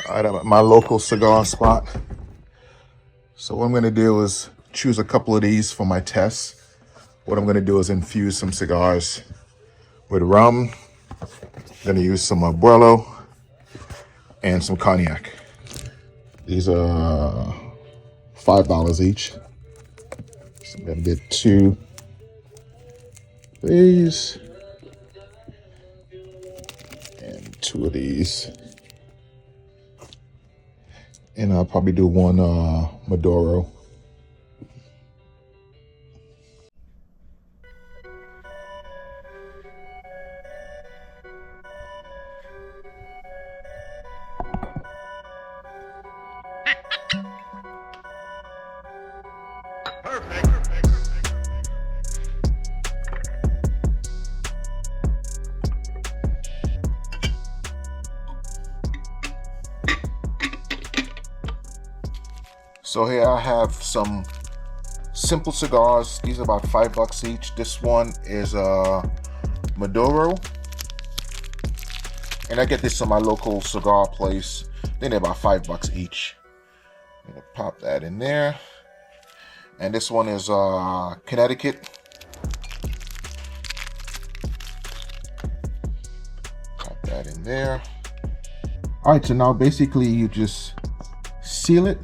All right, I'm at my local cigar spot. So what I'm gonna do is choose a couple of these for my tests. What I'm gonna do is infuse some cigars with rum. I'm gonna use some Abuelo and some cognac. These are $5 each. So I'm gonna get 2 of these and 2 of these. And I'll probably do 1 Maduro. So here I have some simple cigars. These are about $5 each. This one is Maduro, and I get this from my local cigar place. Then they're about $5 each. I'm gonna pop that in there. And this one is Connecticut. Pop that in there. All right, so now basically you just seal it.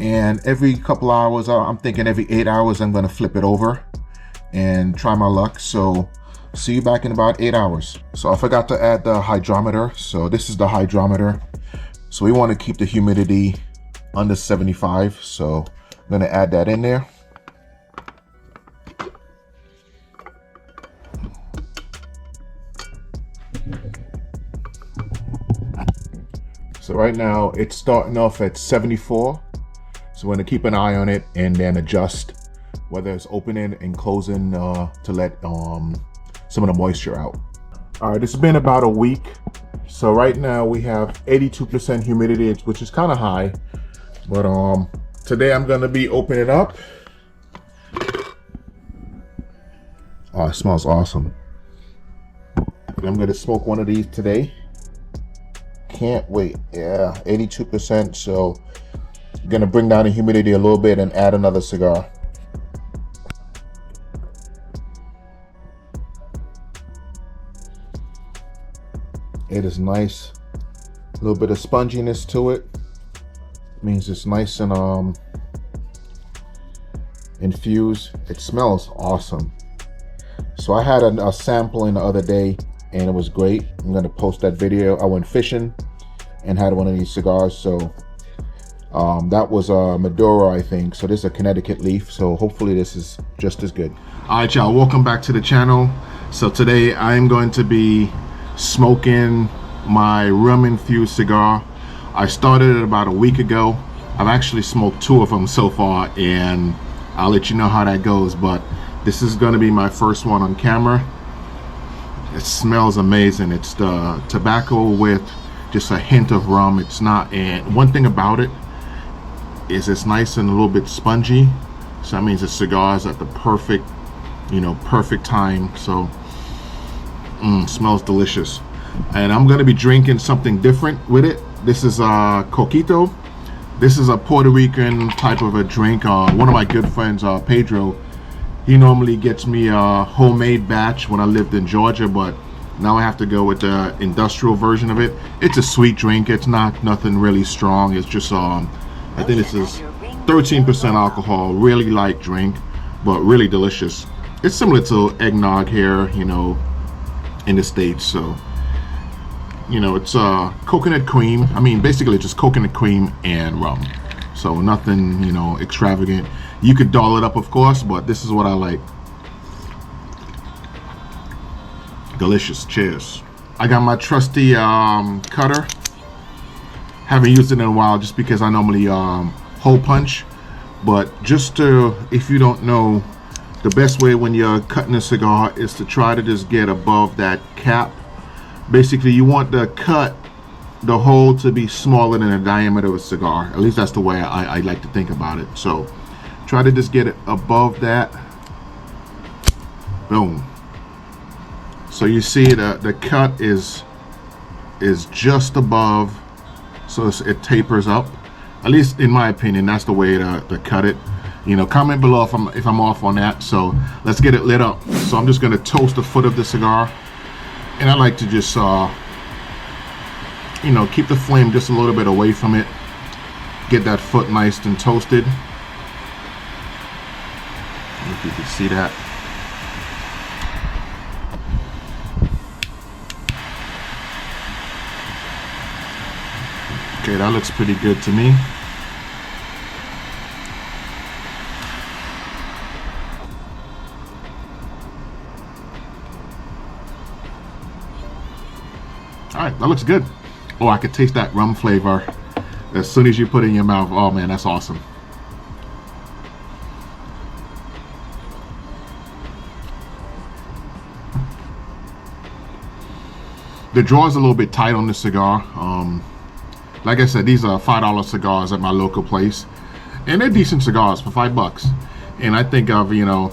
And every couple hours, I'm thinking every 8 hours, I'm gonna flip it over and try my luck. So see you back in about 8 hours. So I forgot to add the hydrometer. So this is the hydrometer. So we wanna keep the humidity under 75. So I'm gonna add that in there. So right now it's starting off at 74. So we're gonna keep an eye on it and then adjust whether it's opening and closing to let some of the moisture out. All right, it's been about a week. So right now we have 82% humidity, which is kind of high. But today I'm gonna be opening it up. Oh, it smells awesome. I'm gonna smoke one of these today. Can't wait. Yeah, 82%. So gonna bring down the humidity a little bit and add another cigar. It is nice. A little bit of sponginess to it. Means it's nice and infused. It smells awesome. So I had a sampling the other day and it was great. I'm gonna post that video. I went fishing and had one of these cigars. So that was Maduro, I think. So this is a Connecticut leaf. So hopefully this is just as good. All right, y'all, welcome back to the channel. So today I'm going to be smoking my rum-infused cigar. I started it about a week ago. I've actually smoked 2 of them so far, and I'll let you know how that goes. But this is going to be my first one on camera. It smells amazing. It's the tobacco with just a hint of rum. It's not, and one thing about it is it's nice and a little bit spongy. So that means the cigar is at the perfect, perfect time. So smells delicious. And I'm gonna be drinking something different with it. This is coquito. This is a Puerto Rican type of a drink. One of my good friends, Pedro, he normally gets me a homemade batch when I lived in Georgia, but now I have to go with the industrial version of it. It's a sweet drink. It's nothing really strong. It's just I think this is 13% alcohol, really light drink, but really delicious. It's similar to eggnog here, in the States. So, it's coconut cream. I mean, basically just coconut cream and rum. So nothing, extravagant. You could doll it up, of course, but this is what I like. Delicious. Cheers. I got my trusty cutter. Haven't used it in a while just because I normally hole punch. But just to, if you don't know, the best way when you're cutting a cigar is to try to just get above that cap. Basically, you want the hole to be smaller than the diameter of a cigar. At least that's the way I like to think about it. So try to just get it above that. Boom. So you see the cut is just above so it tapers up. At least in my opinion, that's the way to cut it. You know, comment below if I'm off on that. So let's get it lit up. So I'm just gonna toast the foot of the cigar, and I like to just you know, keep the flame just a little bit away from it. Get that foot nice and toasted. If you can see that. Okay, that looks pretty good to me. All right, that looks good. Oh, I could taste that rum flavor as soon as you put it in your mouth. Oh man, that's awesome. The draw is a little bit tight on the cigar. Like I said, these are $5 cigars at my local place, and they're decent cigars for $5. And I think I've, you know,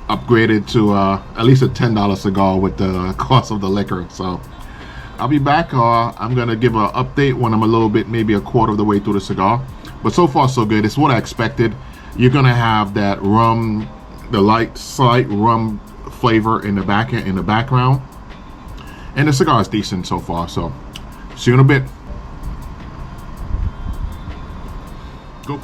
upgraded to at least a $10 cigar with the cost of the liquor. So I'll be back. I'm gonna give an update when I'm a little bit, maybe a quarter of the way through the cigar. But so far so good. It's what I expected. You're gonna have that rum, the slight rum flavor in the background, and the cigar is decent so far. So see you in a bit. Go.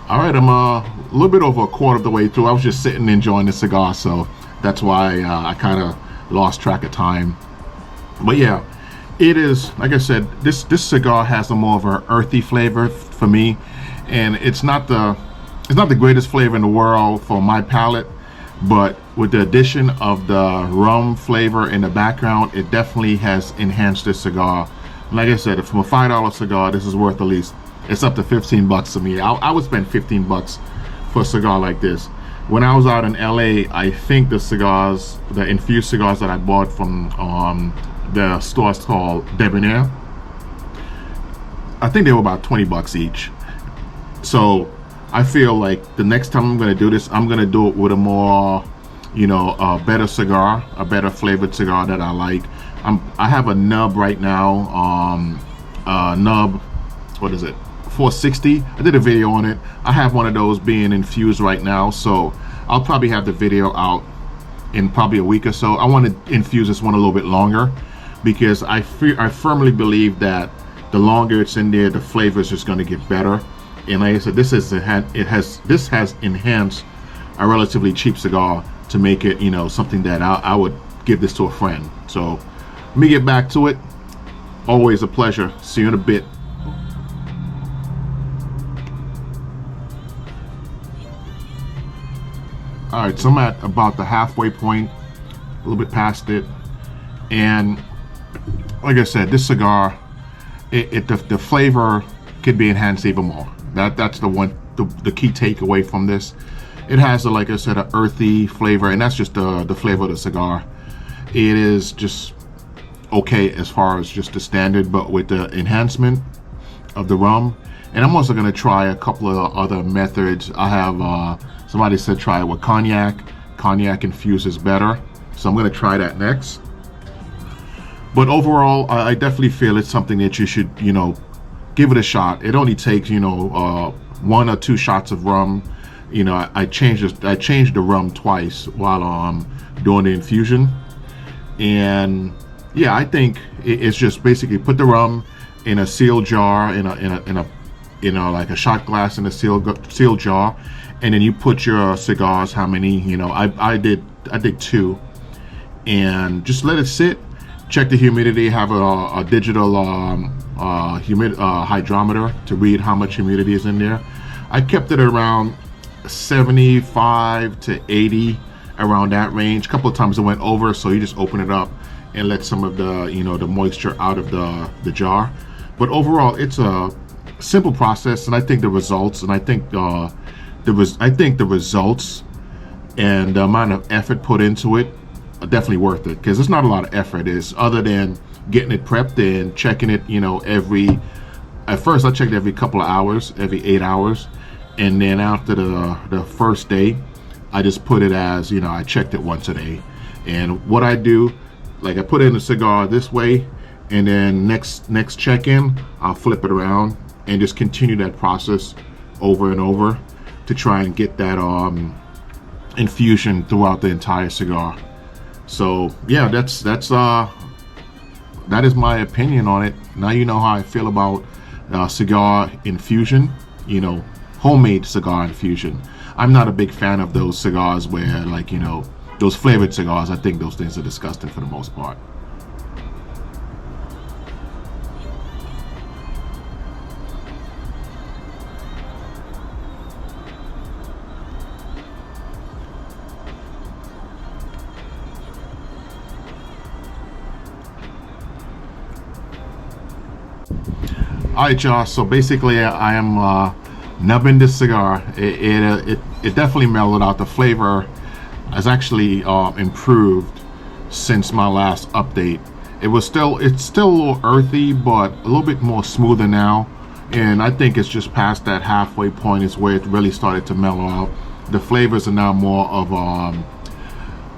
All right, I'm a little bit over a quarter of the way through. I was just sitting enjoying the cigar, so that's why I kind of lost track of time. But yeah, it is, like I said, this cigar has a more of an earthy flavor for me, and it's not the greatest flavor in the world for my palate, but with the addition of the rum flavor in the background, it definitely has enhanced this cigar. Like I said, from a $5 cigar, this is worth at least, it's up to 15 bucks to me. I would spend 15 bucks for a cigar like this. When I was out in LA, I think the cigars, the infused cigars that I bought from the store called Debonair, I think they were about 20 bucks each. So I feel like the next time I'm gonna do this, I'm gonna do it with a more, you know, a better cigar, a better flavored cigar that I like. I have a nub right now, nub, what is it, 460. I did a video on it. I have one of those being infused right now, so I'll probably have the video out in probably a week or so. I want to infuse this one a little bit longer, because I firmly believe that the longer it's in there, the flavor is just going to get better. And like I said, this has enhanced a relatively cheap cigar to make it, you know, something that I would give this to a friend. So let me get back to it. Always a pleasure. See you in a bit. All right, so I'm at about the halfway point, a little bit past it, and like I said, this cigar, the flavor could be enhanced even more. That's the key takeaway from this. It has, like I said, an earthy flavor, and that's just the flavor of the cigar. It is just okay as far as just the standard, but with the enhancement of the rum. And I'm also going to try a couple of other methods. I have somebody said try it with cognac. Cognac infuses better, so I'm going to try that next. But overall, I definitely feel it's something that you should, you know, give it a shot. It only takes, you know, 1 or 2 shots of rum. You know, I changed the rum twice while doing the infusion, and yeah, I think it's just basically put the rum in a sealed jar, in a like a shot glass in a sealed jar, and then you put your cigars, how many, you know, I did 2, and just let it sit. Check the humidity. Have a digital hydrometer to read how much humidity is in there. I kept it around 75 to 80, around that range. A couple of times it went over, so you just open it up and let some of the, you know, the moisture out of the jar. But overall, it's a simple process, and I think the results, and I think the results and the amount of effort put into it are definitely worth it, because it's not a lot of effort. It's other than getting it prepped and checking it, you know, at first I checked every couple of hours, every 8 hours, and then after the first day, I just put it as, you know, I checked it once a day. And what I do, like I put in the cigar this way, and then next check-in I'll flip it around and just continue that process over and over to try and get that infusion throughout the entire cigar. So yeah, that is my opinion on it. Now you know how I feel about cigar infusion, you know, homemade cigar infusion. I'm not a big fan of those cigars where, like, you know, those flavored cigars. I think those things are disgusting for the most part. Alright, y'all, so basically I am nubbing this cigar. It definitely mellowed out. The flavor has actually improved since my last update. It's still a little earthy, but a little bit more smoother now, and I think it's just past that halfway point is where it really started to mellow out. The flavors are now more of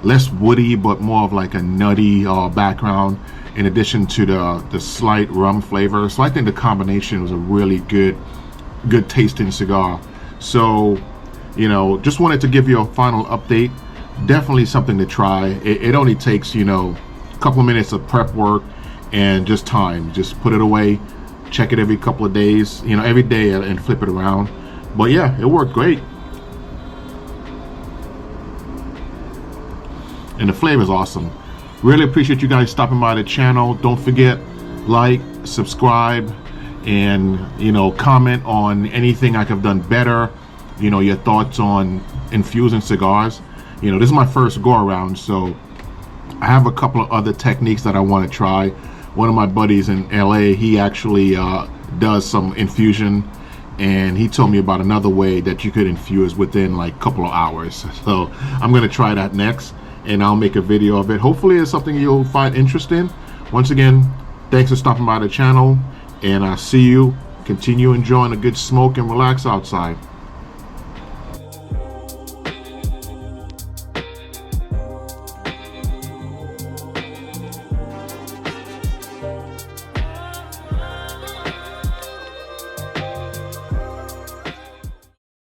less woody, but more of like a nutty background, in addition to the slight rum flavor. So I think the combination was a really good tasting cigar. So, you know, just wanted to give you a final update. Definitely something to try. It only takes, you know, a couple of minutes of prep work and just time. Just put it away, check it every couple of days, you know, every day, and flip it around. But yeah, it worked great. And the flavor is awesome. Really appreciate you guys stopping by the channel. Don't forget, like, subscribe, and, you know, comment on anything I could have done better. You know, your thoughts on infusing cigars. You know, this is my first go around, so I have a couple of other techniques that I want to try. One of my buddies in LA, he actually does some infusion, and he told me about another way that you could infuse within like a couple of hours. So I'm gonna try that next, and I'll make a video of it. Hopefully it's something you'll find interesting. Once again, thanks for stopping by the channel, and I'll see you. Continue enjoying a good smoke and relax outside.